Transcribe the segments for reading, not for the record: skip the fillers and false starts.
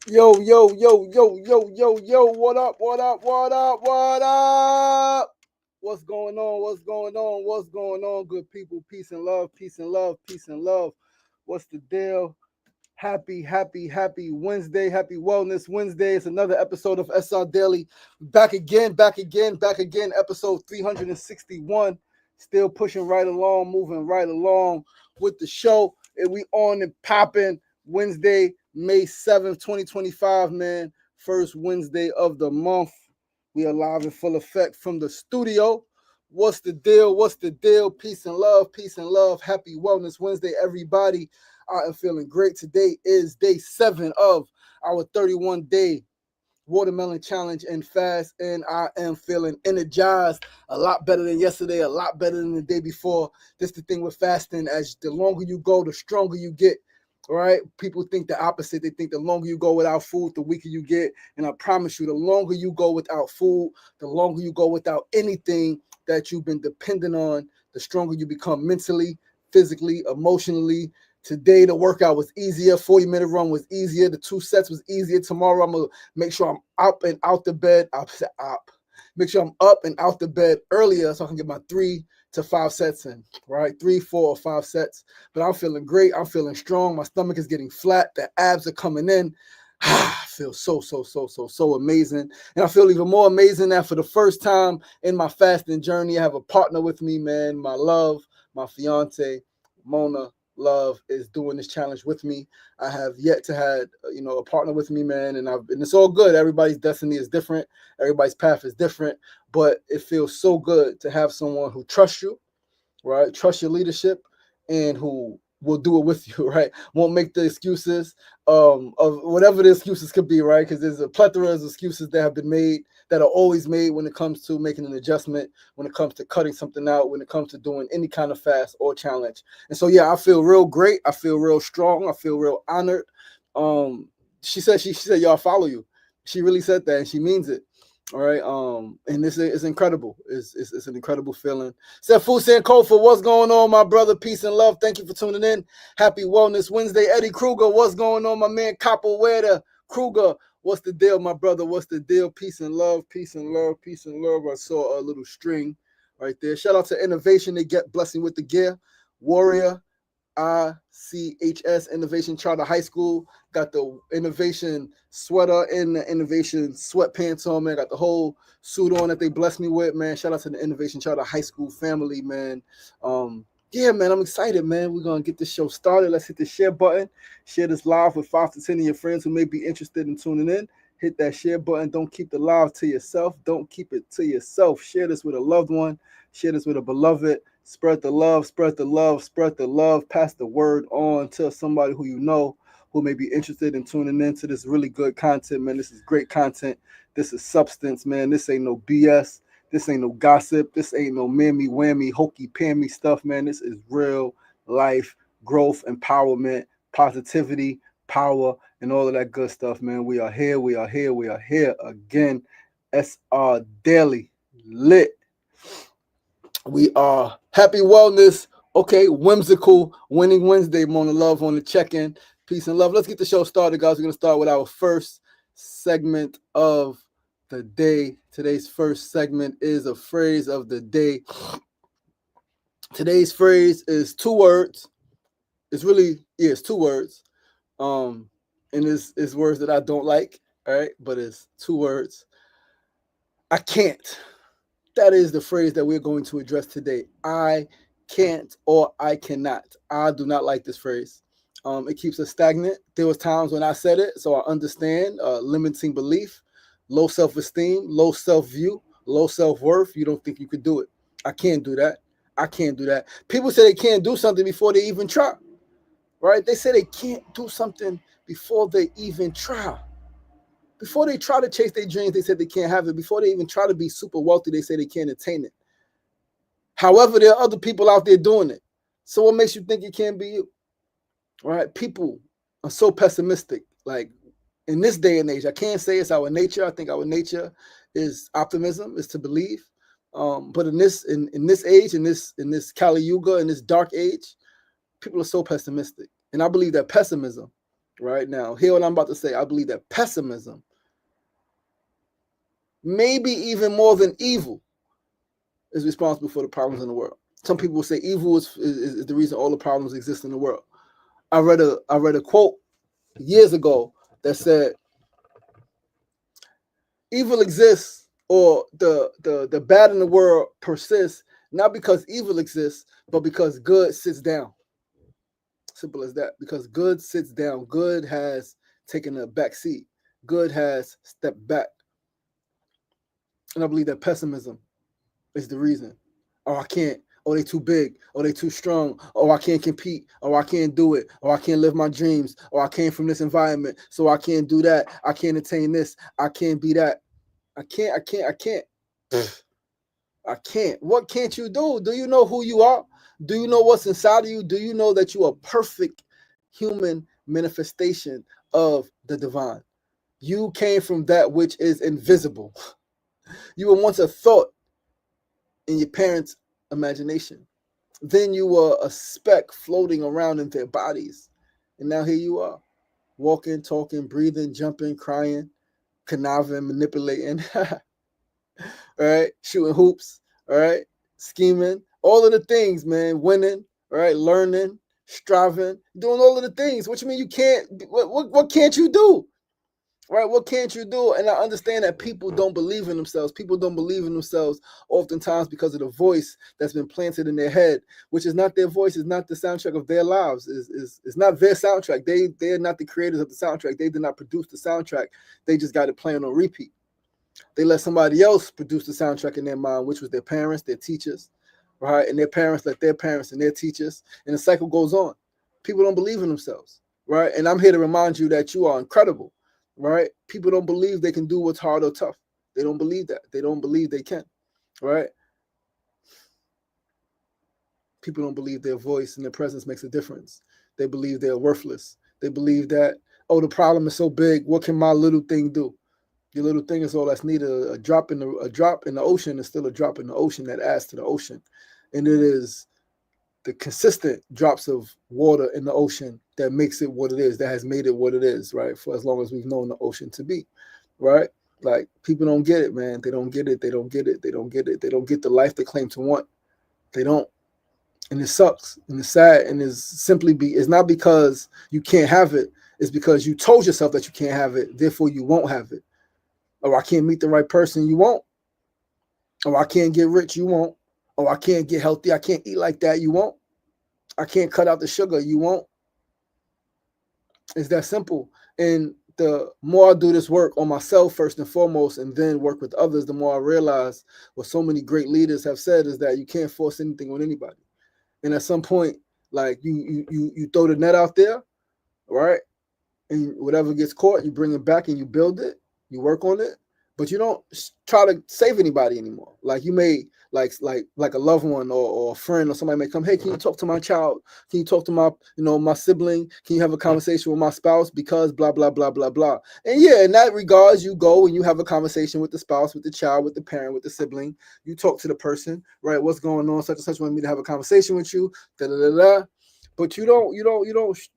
Yo, yo, yo, yo, yo, yo, yo, what up, what up, what up, what up? What's going on? What's going on? What's going on, good people? Peace and love, peace and love, peace and love. What's the deal? Happy Wednesday. Happy Wellness Wednesday. It's another episode of SRDaily. Back again, back again, back again. Episode 361. Still pushing right along, moving right along with the show. And we on and popping Wednesday, May 7th, 2025, man. First Wednesday of the month. We are live in full effect from the studio. What's the deal? What's the deal? Peace and love, peace and love. Happy Wellness Wednesday, everybody. I am feeling great. Today is day 7 of our 31-day watermelon challenge and fast, and I am feeling energized. A lot better than yesterday, a lot better than the day before. This is the thing with fasting. As the longer you go, the stronger you get. All right, people think the opposite. They think the longer you go without food, the weaker you get. And I promise you, the longer you go without food, the longer you go without anything that you've been dependent on, the stronger you become mentally, physically, emotionally. Today, the workout was easier. 40-minute run was easier. The 2 sets was easier. Tomorrow, I'm going to make sure I'm up and out the bed. Make sure I'm up and out the bed earlier so I can get my 3 to 5 sets in, right? 3, 4, or 5 sets. But I'm feeling great. I'm feeling strong. My stomach is getting flat. The abs are coming in. I feel so amazing. And I feel even more amazing that for the first time in my fasting journey, I have a partner with me, man. My love, my fiance, Mona Love, is doing this challenge with me. I have yet to had a partner with me, man, and it's all good. Everybody's destiny is different. Everybody's path is different, but it feels so good to have someone who trusts you, right? Trust your leadership, and who will do it with you, right? Won't make the excuses of whatever the excuses could be, right? Because there's a plethora of excuses that have been made, that are always made when it comes to making an adjustment, when it comes to cutting something out, when it comes to doing any kind of fast or challenge. And so, yeah, I feel real great. I feel real strong. I feel real honored. She said, y'all follow you. She really said that, and she means it. All right. And this is incredible. It's an incredible feeling. Sefu Sankofa, what's going on, my brother? Peace and love. Thank you for tuning in. Happy Wellness Wednesday. Eddie Kruger, what's going on, my man? Capoeira Kruger, what's the deal, my brother? What's the deal? Peace and love, peace and love, peace and love. I saw a little string right there. Shout out to Innovation. They get blessing with the gear. Warrior ICHS Innovation Charter High School. Got the innovation sweater and the innovation sweatpants on, man. Got the whole suit on that they blessed me with, man. Shout out to the Innovation Charter High School family, man. Yeah, man, I'm excited, man. We're gonna get this show started. Let's hit the share button. Share this live with 5 to 10 of your friends who may be interested in tuning in. Hit that share button. Don't keep the live to yourself. Don't keep it to yourself. Share this with a loved one. Share this with a beloved. Spread the love, spread the love, spread the love. Pass the word on to somebody who you know who may be interested in tuning into this really good content, man. This is great content. This is substance, man. This ain't no BS. This ain't no gossip. This ain't no mammy whammy, hokey pammy stuff, man. This is real life growth, empowerment, positivity, power, and all of that good stuff, man. We are here. We are here. We are here again. SR Daily lit. We are happy wellness. Okay, whimsical winning Wednesday. Mona Love on the check-in. Peace and love. Let's get the show started, guys. We're going to start with our first segment of the day. Today's first segment is a phrase of the day. Today's phrase is 2 words. It's 2 words. And it's words that I don't like, all right? But it's 2 words. I can't. That is the phrase that we're going to address today. I can't, or I cannot. I do not like this phrase. It keeps us stagnant. There was times when I said it, so I understand. Limiting belief, low self-esteem, low self-view, low self-worth. You don't think you could do it. I can't do that. I can't do that. People say they can't do something before they even try, right? They say they can't do something before they even try. Before they try to chase their dreams, they said they can't have it. Before they even try to be super wealthy, they say they can't attain it. However, there are other people out there doing it. So what makes you think it can't be you? All right? People are so pessimistic. Like in this day and age, I can't say it's our nature. I think our nature is optimism, is to believe. But in this age, in this Kali Yuga, in this dark age, people are so pessimistic. And I believe that pessimism Right now, hear what I'm about to say. I believe that pessimism, maybe even more than evil, is responsible for the problems in the world. Some people will say evil is the reason all the problems exist in the world. I read a quote years ago that said evil exists, or the bad in the world persists, not because evil exists, but because good sits down. Simple as that. Because good sits down. Good has taken a back seat. Good has stepped back. And I believe that pessimism is the reason. Oh, I can't. Oh, they too big. Oh, they too strong. Oh, I can't compete. Oh, I can't do it. Oh, I can't live my dreams. Oh, I came from this environment, so I can't do that. I can't attain this. I can't be that. I can't. I can't. What can't you do? Do you know who you are? Do you know what's inside of you? Do you know that you are a perfect human manifestation of the divine? You came from that which is invisible. You were once a thought in your parents' imagination. Then you were a speck floating around in their bodies. And now here you are, walking, talking, breathing, jumping, crying, conniving, manipulating, all right, shooting hoops, all right, scheming, all of the things, man, winning, all right, learning, striving, doing all of the things. What you mean you can't, what can't you do? Right? What can't you do? And I understand that people don't believe in themselves. People don't believe in themselves oftentimes because of the voice that's been planted in their head, which is not their voice, is not the soundtrack of their lives. It's not their soundtrack. They're not the creators of the soundtrack. They did not produce the soundtrack. They just got it playing on repeat. They let somebody else produce the soundtrack in their mind, which was their parents, their teachers, right? And their parents let their parents and their teachers, and the cycle goes on. People don't believe in themselves, right? And I'm here to remind you that you are incredible, right? People don't believe they can do what's hard or tough. They don't believe that. They don't believe they can, right? People don't believe their voice and their presence makes a difference. They believe they're worthless. They believe that, oh, the problem is so big. What can my little thing do? Your little thing is all that's needed. A drop in the ocean is still a drop in the ocean that adds to the ocean, and it is the consistent drops of water in the ocean that makes it what it is, that has made it what it is, right? For as long as we've known the ocean to be, right? Like, people don't get it, man. They don't get it. They don't get it. They don't get it. They don't get the life they claim to want. They don't. And it sucks. And it's sad. And it's not because you can't have it. It's because you told yourself that you can't have it. Therefore, you won't have it. Or I can't meet the right person. You won't. Or I can't get rich. You won't. Or I can't get healthy. I can't eat like that. You won't. I can't cut out the sugar. You won't. It's that simple. And the more I do this work on myself first and foremost, and then work with others, the more I realize what so many great leaders have said is that you can't force anything on anybody. And at some point, like, you throw the net out there, right? And whatever gets caught, you bring it back and you build it, you work on it, but you don't try to save anybody anymore. Like, you may like a loved one or a friend or somebody may come, hey, can you talk to my child? Can you talk to my sibling? Can you have a conversation with my spouse? Because blah, blah, blah, blah, blah. And yeah, in that regards, you go and you have a conversation with the spouse, with the child, with the parent, with the sibling. You talk to the person, right? What's going on? Such and such want me to have a conversation with you. Da, da, da, da. But you don't,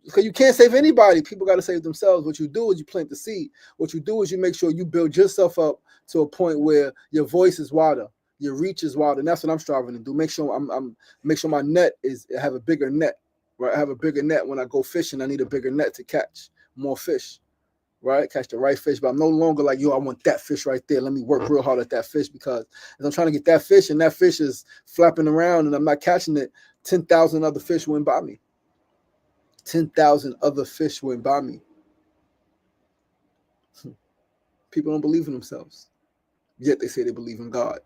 because you can't save anybody. People got to save themselves. What you do is you plant the seed. What you do is you make sure you build yourself up to a point where your voice is wider, your reach is wider, and that's what I'm striving to do. Make sure make sure my net have a bigger net, right? I have a bigger net when I go fishing. I need a bigger net to catch more fish, right? Catch the right fish. But I'm no longer like, yo, I want that fish right there. Let me work real hard at that fish, because as I'm trying to get that fish and that fish is flapping around and I'm not catching it, 10,000 other fish went by me. 10,000 other fish went by me. People don't believe in themselves, yet they say they believe in God.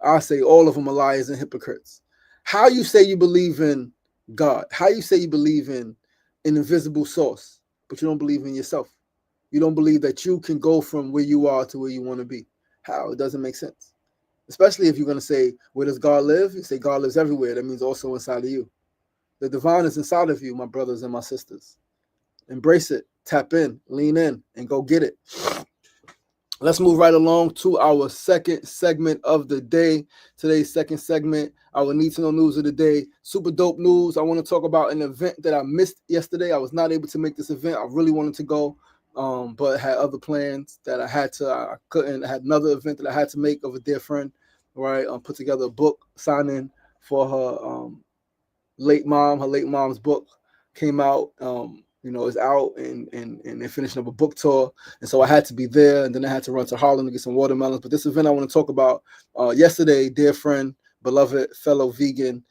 I say all of them are liars and hypocrites. How you say you believe in God? How you say you believe in an invisible source, but you don't believe in yourself? You don't believe that you can go from where you are to where you want to be. How? It doesn't make sense. Especially if you're going to say, where does God live? You say God lives everywhere. That means also inside of you. The divine is inside of you, my brothers and my sisters. Embrace it, tap in, lean in, and go get it. Let's move right along to our second segment of the day. Today's second segment, our need to know news of the day. Super dope news. I want to talk about an event that I missed yesterday. I was not able to make this event. I really wanted to go, but had other plans that I had to. I couldn't. I had another event that I had to make of a dear friend, right? Put together a book signing for her late mom. Her late mom's book came out. Is out, and they're finishing up a book tour, and so I had to be there, and then I had to run to Harlem to get some watermelons. But this event I want to talk about, yesterday, dear friend, beloved fellow vegan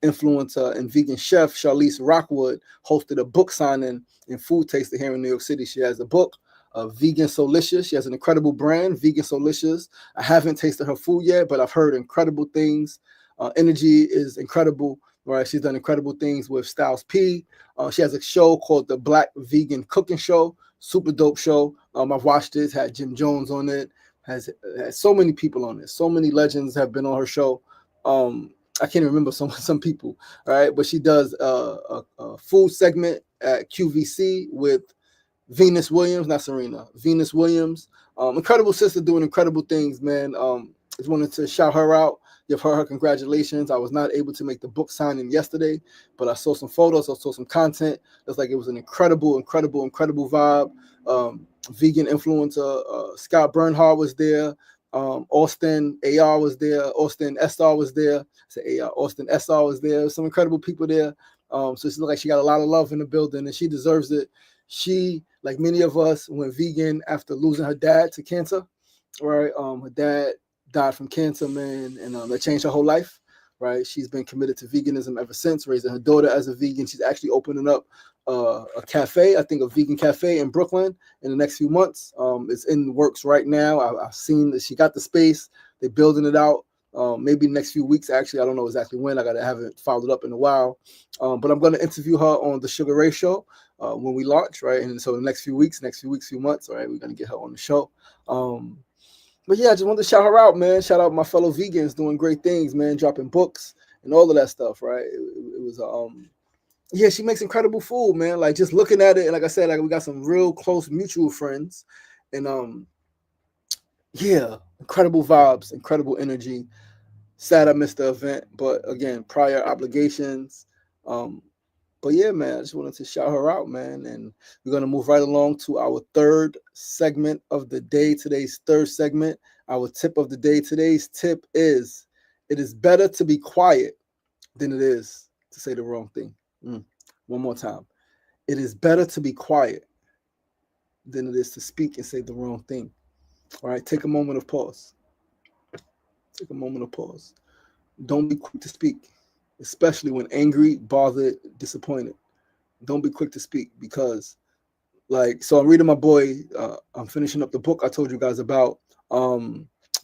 influencer and vegan chef Charlize Rockwood hosted a book signing and food tasting here in New York City. She has a book, Vegan Solicious. She has an incredible brand, Vegan Solicious. I haven't tasted her food yet, but I've heard incredible things. Energy is incredible. Right, she's done incredible things with Styles P. She has a show called the Black Vegan Cooking Show. Super dope show. I've watched it. It's had Jim Jones on it. Has so many people on it. So many legends have been on her show. I can't even remember some people. All right, but she does a food segment at QVC with Venus Williams, not Serena. Venus Williams, incredible sister doing incredible things, man. Just wanted to shout her out, give her congratulations. I was not able to make the book signing yesterday, but I saw some photos, I saw some content. It's like it was an incredible vibe. Vegan influencer Scott Bernhard was there. Austin AR was there. Austin SR was there. I said AR. Austin SR was there. Some incredible people there. So she looked like she got a lot of love in the building, and she deserves it. She, like many of us, went vegan after losing her dad to cancer. Right, her dad died from cancer, man, and that changed her whole life. Right, she's been committed to veganism ever since, raising her daughter as a vegan. She's actually opening up a cafe, I think a vegan cafe in Brooklyn in the next few months. It's in the works right now. I've seen that she got the space. They're building it out. Maybe next few weeks, actually. I don't know exactly when. I haven't followed up in a while. But I'm going to interview her on the Sugar Ray Show when we launch, right? And so the next few weeks, few months, all right, we're going to get her on the show. But yeah, I just wanted to shout her out, man. Shout out my fellow vegans doing great things, man, dropping books and all of that stuff, right? It was yeah, she makes incredible food, man. Like just looking at it, and like I said, like we got some real close mutual friends, and yeah, incredible vibes, incredible energy. Sad I missed the event, but again, prior obligations. But yeah, man, I just wanted to shout her out, man. And we're gonna move right along to our third segment of the day. Today's third segment, our tip of the day. Today's tip is: it is better to be quiet than it is to say the wrong thing. One more time. It is better to be quiet than it is to speak and say the wrong thing. All right, take a moment of pause. Take a moment of pause. Don't be quick to speak, especially when angry, bothered, disappointed. Don't be quick to speak because, like, so I'm reading my boy, I'm finishing up the book I told you guys about,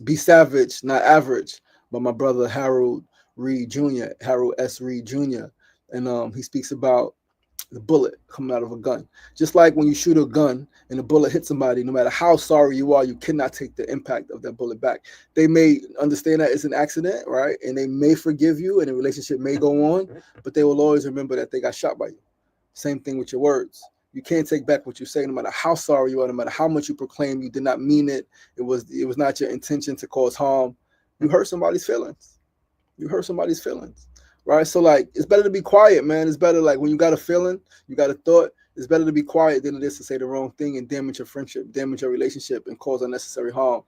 Be Savage, Not Average, by my brother Harold S. Reed Jr. And he speaks about the bullet coming out of a gun. Just like when you shoot a gun and the bullet hits somebody, no matter how sorry you are, you cannot take the impact of that bullet back. They may understand that it's an accident, right? And they may forgive you and the relationship may go on, but they will always remember that they got shot by you. Same thing with your words. You can't take back what you say, no matter how sorry you are, no matter how much you proclaim you did not mean it. It was not your intention to cause harm. You hurt somebody's feelings. You hurt somebody's feelings. Right? So like it's better to be quiet, man. It's better like when you got a feeling, you got a thought, it's better to be quiet than it is to say the wrong thing and damage your friendship, damage your relationship, and cause unnecessary harm.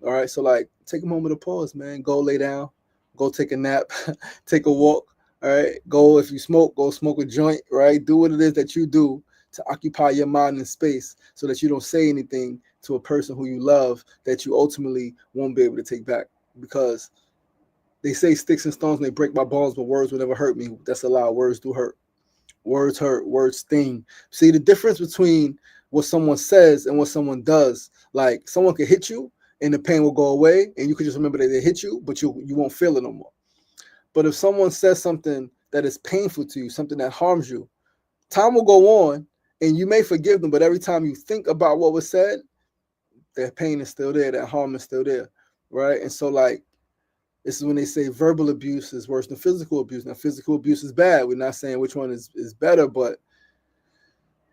All right. So like take a moment of pause, man. Go lay down, go take a nap, take a walk. All right. Go if you smoke, go smoke a joint, right? Do what it is that you do to occupy your mind and space so that you don't say anything to a person who you love that you ultimately won't be able to take back. Because they say sticks and stones may break my bones, but words will never hurt me. That's a lie. Words do hurt. Words hurt. Words sting. See, the difference between what someone says and what someone does, like someone could hit you and the pain will go away and you could just remember that they hit you, but you won't feel it no more. But if someone says something that is painful to you, something that harms you, time will go on and you may forgive them, but every time you think about what was said, that pain is still there, that harm is still there, right? And so like, this is when they say verbal abuse is worse than physical abuse. Now, physical abuse is bad. We're not saying which one is better, but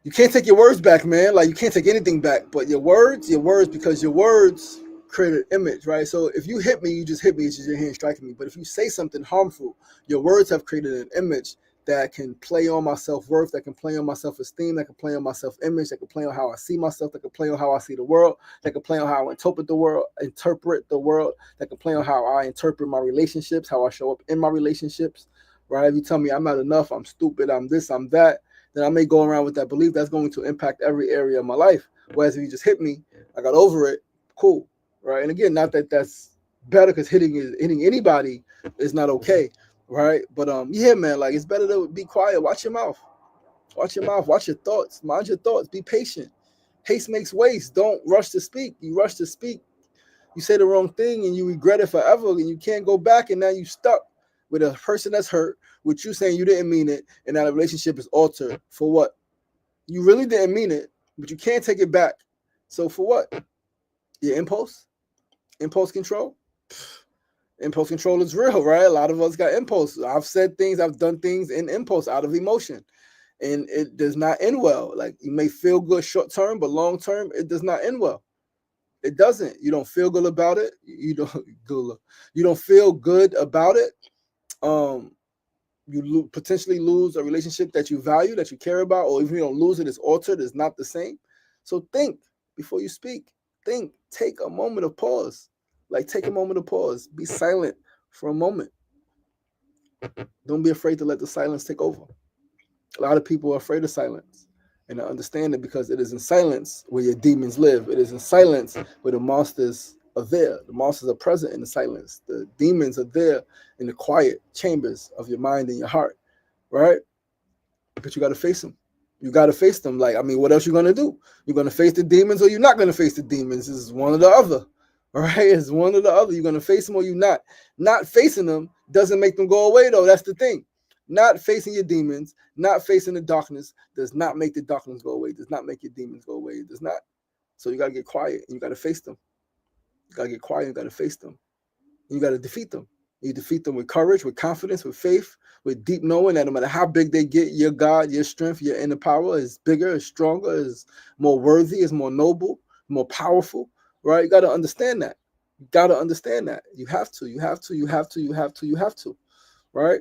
You can't take your words back, man. Like, you can't take anything back, but your words, because your words create an image, right? So if you hit me, you just hit me. It's just your hand striking me. But if you say something harmful, your words have created an image that can play on my self-worth, that can play on my self-esteem, that can play on my self-image, that can play on how I see myself, that can play on how I see the world, that can play on how I interpret the world, that can play on how I interpret my relationships, how I show up in my relationships, right? If you tell me I'm not enough, I'm stupid, I'm this, I'm that, then I may go around with that belief. That's going to impact every area of my life. Whereas if you just hit me, I got over it, cool, right? And again, not that that's better, because hitting anybody is not okay, right? But yeah, man, like, it's better to be quiet. Watch your mouth. Watch your mouth. Watch your thoughts. Mind your thoughts. Be patient. Haste makes waste. Don't rush to speak. You rush to speak, you say the wrong thing and you regret it forever, and you can't go back, and now you stuck with a person that's hurt, with you saying you didn't mean it, and now the relationship is altered. For what? You really didn't mean it, but you can't take it back. So for what? Your impulse control. Impulse control is real, right? A lot of us got impulse. I've said things, I've done things in impulse, out of emotion, and it does not end well. Like, you may feel good short term, but long term, it does not end well. It doesn't. You don't feel good about it. You don't feel good about it. You potentially lose a relationship that you value, that you care about, or if you don't lose it, it's altered, it's not the same. So think before you speak. Think. Take a moment of pause. Like, take a moment of pause. Be silent for a moment. Don't be afraid to let the silence take over. A lot of people are afraid of silence. And I understand it, because it is in silence where your demons live. It is in silence where the monsters are there. The monsters are present in the silence. The demons are there in the quiet chambers of your mind and your heart, right? But you got to face them. You got to face them. Like, I mean, what else you going to do? You're going to face the demons, or you're not going to face the demons. This is one or the other, all right? It's one or the other. You're going to face them or you're not. Not facing them doesn't make them go away, though. That's the thing. Not facing your demons, not facing the darkness does not make the darkness go away, does not make your demons go away. It does not. So you got to get quiet and you got to face them. You got to get quiet and you got to face them. And you got to defeat them. You defeat them with courage, with confidence, with faith, with deep knowing that no matter how big they get, your God, your strength, your inner power is bigger, is stronger, is more worthy, is more noble, more powerful, right? You got to understand that. You got to understand that. You have to, right?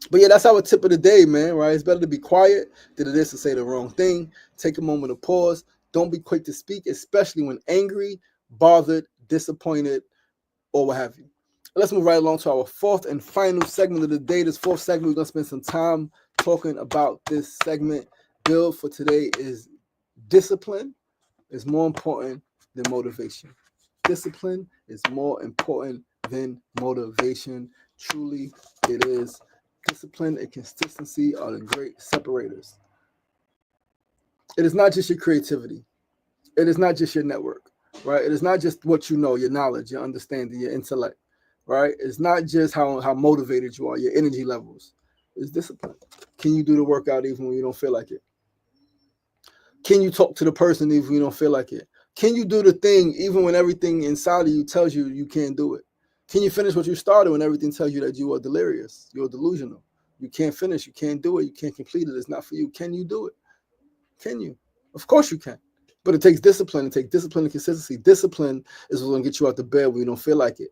But yeah, that's our tip of the day, man, right? It's better to be quiet than it is to say the wrong thing. Take a moment of pause. Don't be quick to speak, especially when angry, bothered, disappointed, or what have you. Let's move right along to our fourth and final segment of the day. This fourth segment, we're going to spend some time talking about this segment. Bill for today is discipline is more important than motivation. Discipline is more important than motivation. Truly, it is. Discipline and consistency are the great separators. It is not just your creativity. It is not just your network, right? It is not just what you know, your knowledge, your understanding, your intellect, right? It's not just how motivated you are, your energy levels. It's discipline. Can you do the workout even when you don't feel like it? Can you talk to the person even when you don't feel like it? Can you do the thing even when everything inside of you tells you you can't do it? Can you finish what you started when everything tells you that you are delirious? You're delusional. You can't finish. You can't do it. You can't complete it. It's not for you. Can you do it? Can you? Of course you can. But it takes discipline. It takes discipline and consistency. Discipline is what's going to get you out the bed when you don't feel like it.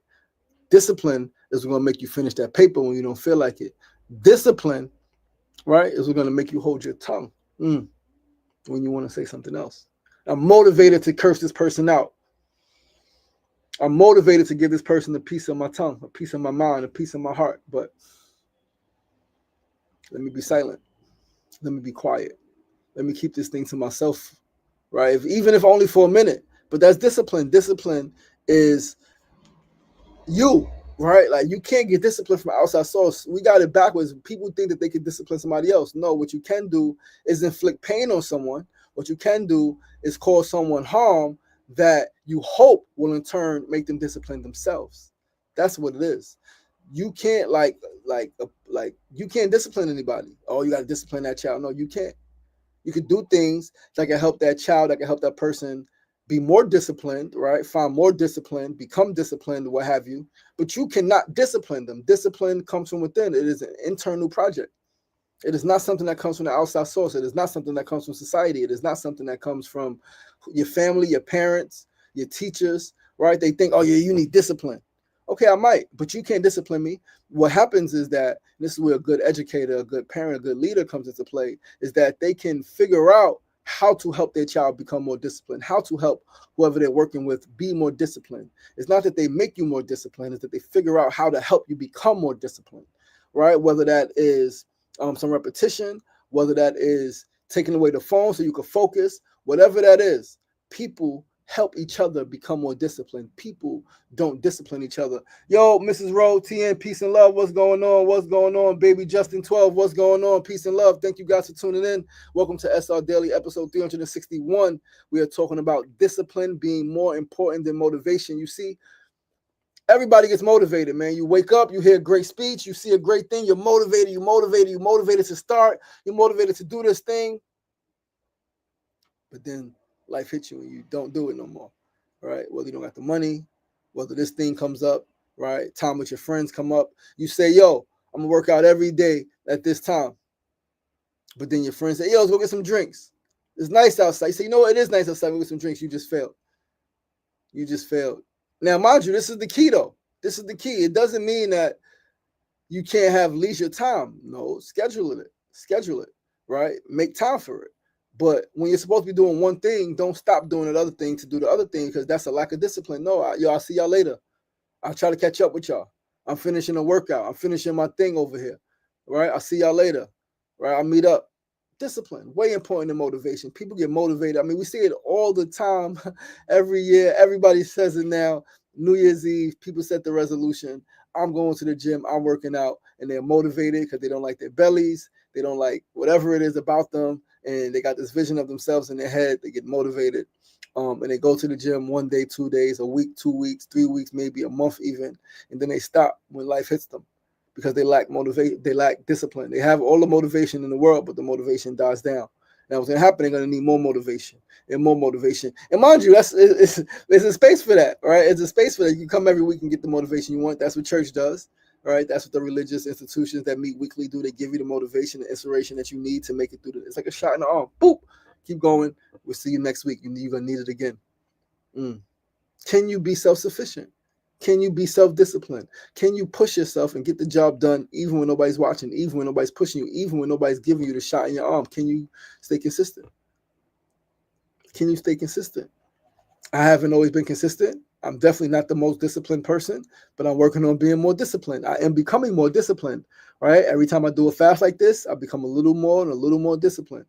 Discipline is going to make you finish that paper when you don't feel like it. Discipline, right, is going to make you hold your tongue when you want to say something else. I'm motivated to curse this person out. I'm motivated to give this person a piece of my tongue, a piece of my mind, a piece of my heart. But let me be silent. Let me be quiet. Let me keep this thing to myself, right? Even if only for a minute. But that's discipline. Discipline is you, right? Like, you can't get discipline from outside source. We got it backwards. People think that they can discipline somebody else. No, what you can do is inflict pain on someone. What you can do is cause someone harm that you hope will in turn make them discipline themselves. That's what it is. You can't you can't discipline anybody. Oh, you got to discipline that child. No, you can't. You could do things that can help that child, that can help that person be more disciplined, right? Find more discipline, become disciplined, what have you. But you cannot discipline them. Discipline comes from within. It is an internal project. It is not something that comes from the outside source. It is not something that comes from society. It is not something that comes from your family, your parents, your teachers, right? They think, oh, yeah, you need discipline. Okay, I might, but you can't discipline me. What happens is that, this is where a good educator, a good parent, a good leader comes into play, is that they can figure out how to help their child become more disciplined, how to help whoever they're working with be more disciplined. It's not that they make you more disciplined, it's that they figure out how to help you become more disciplined, right? Whether that is some repetition, whether that is taking away the phone so you can focus, whatever that is, people help each other become more disciplined. People don't discipline each other. Yo, Mrs. Rowe, TN, peace and love. What's going on? What's going on? Baby Justin 12, what's going on? Peace and love. Thank you guys for tuning in. Welcome to SR Daily, episode 361. We are talking about discipline being more important than motivation. You see, everybody gets motivated, man. You wake up, you hear a great speech, you see a great thing, you're motivated, you're motivated to start, you're motivated to do this thing. But then life hits you and you don't do it no more, right? Whether you don't got the money, whether this thing comes up, right? Time with your friends come up. You say, yo, I'm gonna work out every day at this time. But then your friends say, yo, let's go get some drinks. It's nice outside. You say, you know what? It is nice outside. We'll get some drinks. You just failed. You just failed. Now, mind you, this is the key, though. This is the key. It doesn't mean that you can't have leisure time. No, schedule it, right? Make time for it. But when you're supposed to be doing one thing, don't stop doing the other thing to do the other thing, because that's a lack of discipline. No, I'll see y'all later. I'll try to catch up with y'all. I'm finishing a workout. I'm finishing my thing over here, right? I'll see y'all later, right? I'll meet up. Discipline, way important than motivation. People get motivated. I mean, we see it all the time. Every year, everybody says it now. New Year's Eve, people set the resolution. I'm going to the gym, I'm working out, and they're motivated because they don't like their bellies. They don't like whatever it is about them, and they got this vision of themselves in their head. They get motivated, and they go to the gym 1 day, 2 days, a week, 2 weeks, 3 weeks, maybe a month even, and then they stop when life hits them, because they lack discipline. They have all the motivation in the world, but the motivation dies down. Now, what's going to happen? They're going to need more motivation and more motivation. And mind you, there's a space for that, right? It's a space for that. You come every week and get the motivation you want. That's what church does, right? That's what the religious institutions that meet weekly do. They give you the motivation and inspiration that you need to make it through. It's like a shot in the arm. Boop. Keep going. We'll see you next week. You're going to need it again. Can you be self-sufficient? Can you be self-disciplined? Can you push yourself and get the job done even when nobody's watching, even when nobody's pushing you, even when nobody's giving you the shot in your arm? Can you stay consistent? Can you stay consistent? I haven't always been consistent. I'm definitely not the most disciplined person, but I'm working on being more disciplined. I am becoming more disciplined, right? Every time I do a fast like this, I become a little more disciplined.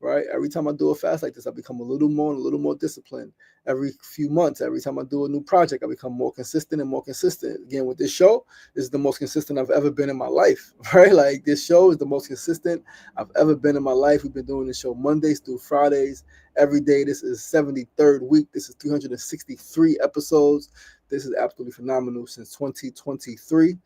Right? Every time I do a fast like this, I become a little more disciplined. Every few months, every time I do a new project, I become more consistent and more consistent. Again, with this show, this is the most consistent I've ever been in my life, right? Like, this show is the most consistent I've ever been in my life. We've been doing this show Mondays through Fridays, every day. This is 73rd week. This is 363 episodes. This is absolutely phenomenal. Since 2023,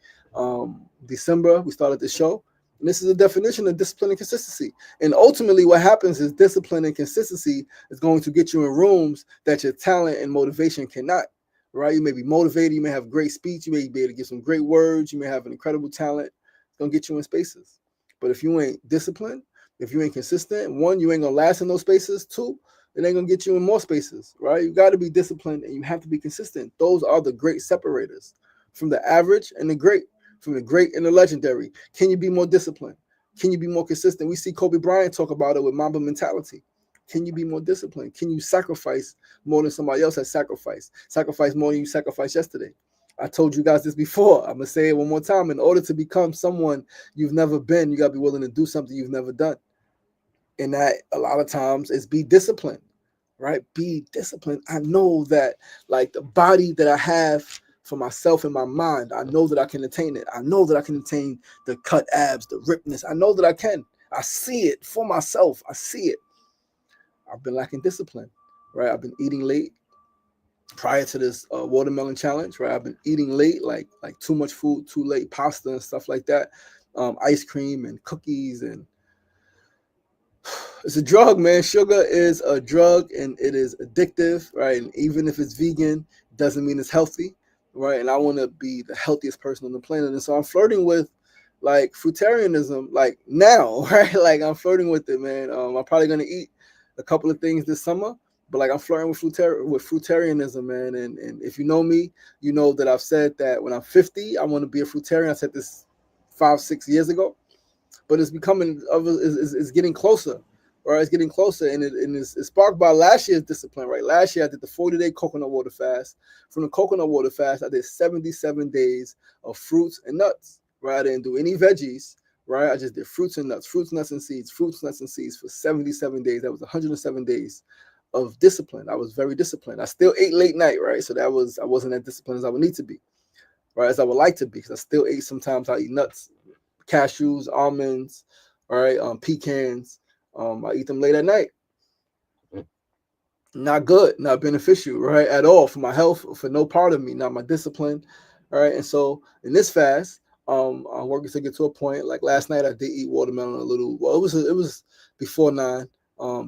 December, we started the show. And this is a definition of discipline and consistency. And ultimately, what happens is discipline and consistency is going to get you in rooms that your talent and motivation cannot, right? You may be motivated. You may have great speech. You may be able to give some great words. You may have an incredible talent. It's going to get you in spaces. But if you ain't disciplined, if you ain't consistent, one, you ain't going to last in those spaces. Two, it ain't going to get you in more spaces, right? You got to be disciplined and you have to be consistent. Those are the great separators from the average and the great. From the great and the legendary. Can you be more disciplined? Can you be more consistent? We see Kobe Bryant talk about it with Mamba mentality. Can you be more disciplined? Can you sacrifice more than somebody else has sacrificed? Sacrifice more than you sacrificed yesterday. I told you guys this before. I'm going to say it one more time. In order to become someone you've never been, you got to be willing to do something you've never done. And that a lot of times is be disciplined, right? Be disciplined. I know that, like, the body that I have for myself in my mind, I know that I can attain it. I know that I can attain the cut abs, the ripness. I know that I can. I see it for myself. I see it. I've been lacking discipline, right? I've been eating late prior to this watermelon challenge, right? I've been eating late, like too much food, too late, pasta and stuff like that, ice cream and cookies, and it's a drug, man. Sugar is a drug and it is addictive, right? And even if it's vegan, doesn't mean it's healthy, right? And I want to be the healthiest person on the planet. And so I'm flirting with like fruitarianism, like now, right? Like I'm flirting with it, man. I'm probably gonna eat a couple of things this summer, but like I'm flirting with fruitarianism, man. And if you know me, you know that I've said that when I'm 50, I want to be a fruitarian. I said this 5-6 years ago, but it's becoming it's getting closer, right? It's getting closer, and it's sparked by last year's discipline, right? Last year I did the 40-day coconut water fast. From the coconut water fast, I did 77 days of fruits and nuts, right? I didn't do any veggies, right? I just did fruits and nuts, and seeds, fruits, nuts, and seeds for 77 days. That was 107 days of discipline. I was very disciplined. I still ate late night, right? So I wasn't as disciplined as I would need to be, right? As I would like to be, because I still ate. Sometimes I eat nuts, cashews, almonds, all right, pecans. I eat them late at night. Not good, not beneficial, right, at all for my health, for no part of me, not my discipline, all right. And so in this fast, I'm working to get to a point. Like last night, I did eat watermelon a little. Well, it was before 9,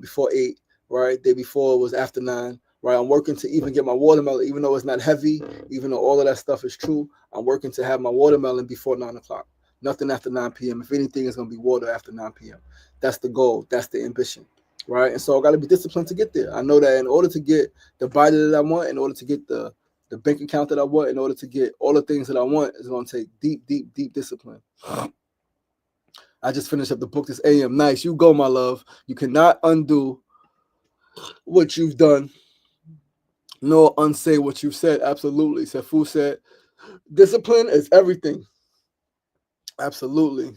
before 8, right. Day before it was after 9, right. I'm working to even get my watermelon, even though it's not heavy, even though all of that stuff is true. I'm working to have my watermelon before 9 o'clock. Nothing after 9 p.m. If anything, it's gonna be water after 9 p.m. That's the goal. That's the ambition. Right. And so I got to be disciplined to get there. I know that in order to get the body that I want, in order to get the bank account that I want, in order to get all the things that I want, it's going to take deep discipline. I just finished up the book this AM. Nice. You go, my love. You cannot undo what you've done, nor unsay what you've said. Absolutely. Sefu said, discipline is everything. Absolutely.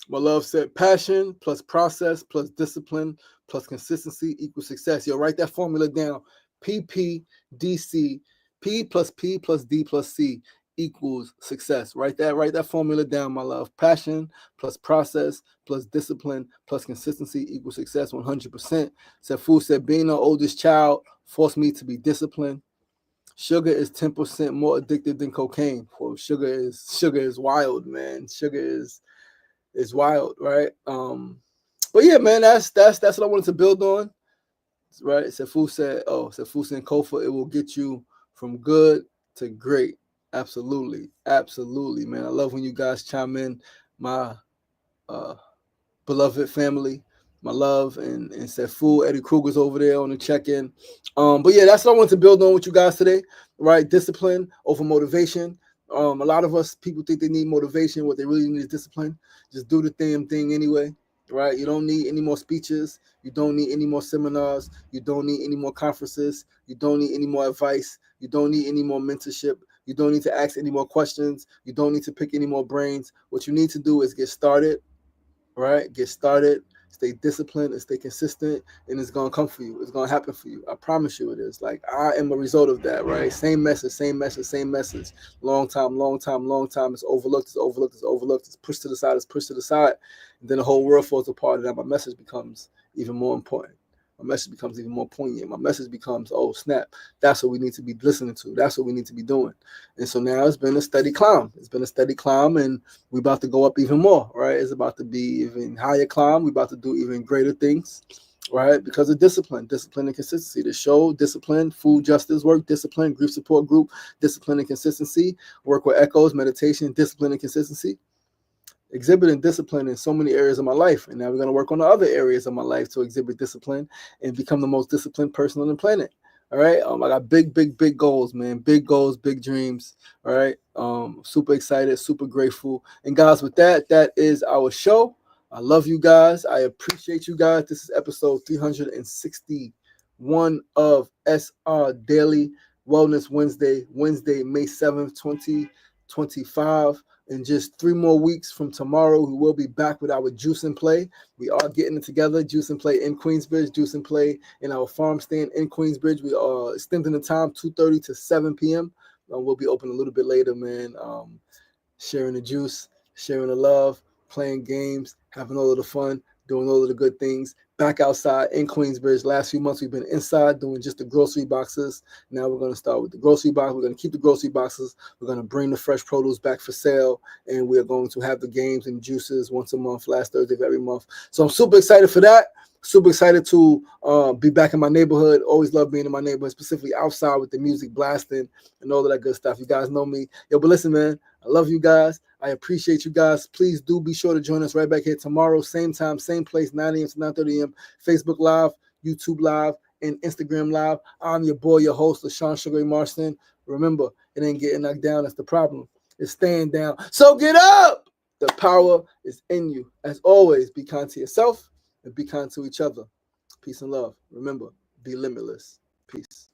My love said, passion plus process plus discipline plus consistency equals success. Yo, write that formula down. PPDC, P plus D plus C equals success. Write that formula down, my love. Passion plus process plus discipline plus consistency equals success 100%. Sefu said, being the oldest child forced me to be disciplined. Sugar is 10% more addictive than cocaine. Well, sugar is wild, man. Sugar is wild, right? But yeah, man, that's what I wanted to build on, right? Sefu said Kofa, it will get you from good to great. Absolutely, man. I love when you guys chime in, my beloved family. My love and Sefu, Eddie Kruger's over there on the check-in. But yeah, that's what I wanted to build on with you guys today, right? Discipline over motivation. A lot of us people think they need motivation. What they really need is discipline. Just do the damn thing anyway, right? You don't need any more speeches. You don't need any more seminars. You don't need any more conferences. You don't need any more advice. You don't need any more mentorship. You don't need to ask any more questions. You don't need to pick any more brains. What you need to do is get started, right? Get started, stay disciplined, and stay consistent, and it's gonna come for you. It's gonna happen for you. I promise you it is. Like, I am a result of that, right? Same message. Long time. It's overlooked. It's pushed to the side. And then the whole world falls apart, and then my message becomes even more important. My message becomes even more poignant. My message becomes, oh snap, that's what we need to be listening to. That's what we need to be doing. And so now it's been a steady climb. And we're about to go up even more, right? It's about to be even higher climb. We're about to do even greater things, right? Because of discipline and consistency. The show, discipline, food justice work, discipline, grief support group, discipline and consistency, work with echoes, meditation, discipline and consistency. Exhibiting discipline in so many areas of my life. And now we're going to work on the other areas of my life to exhibit discipline and become the most disciplined person on the planet. All right. I got big goals, man. Big goals, big dreams. All right. Super excited, super grateful. And guys, with that is our show. I love you guys. I appreciate you guys. This is episode 361 of SR Daily Wellness Wednesday, May 7th, 2025. In just 3 more weeks from tomorrow, we will be back with our Juice and Play. We are getting it together. Juice and Play in Queensbridge, Juice and Play in our farm stand in Queensbridge. We are extending the time 2:30 to 7 p.m. We'll be open a little bit later, man. Sharing the juice, sharing the love, playing games, having all of the fun, doing all of the good things. Back outside in Queensbridge. Last few months, we've been inside doing just the grocery boxes. Now we're going to start with the grocery box. We're going to keep the grocery boxes. We're going to bring the fresh produce back for sale. And we're going to have the games and juices once a month, last Thursday of every month. So I'm super excited for that. Super excited to be back in my neighborhood. Always love being in my neighborhood, specifically outside with the music blasting and all of that good stuff. You guys know me. Yo, but listen, man. I love you guys. I appreciate you guys. Please do be sure to join us right back here tomorrow, same time, same place, 9 a.m. to 9:30 a.m. Facebook Live, YouTube Live, and Instagram Live. I'm your boy, your host, LaShawn Sugar Ray Marston. Remember, it ain't getting knocked down. That's the problem. It's staying down. So get up! The power is in you. As always, be kind to yourself and be kind to each other. Peace and love. Remember, be limitless. Peace.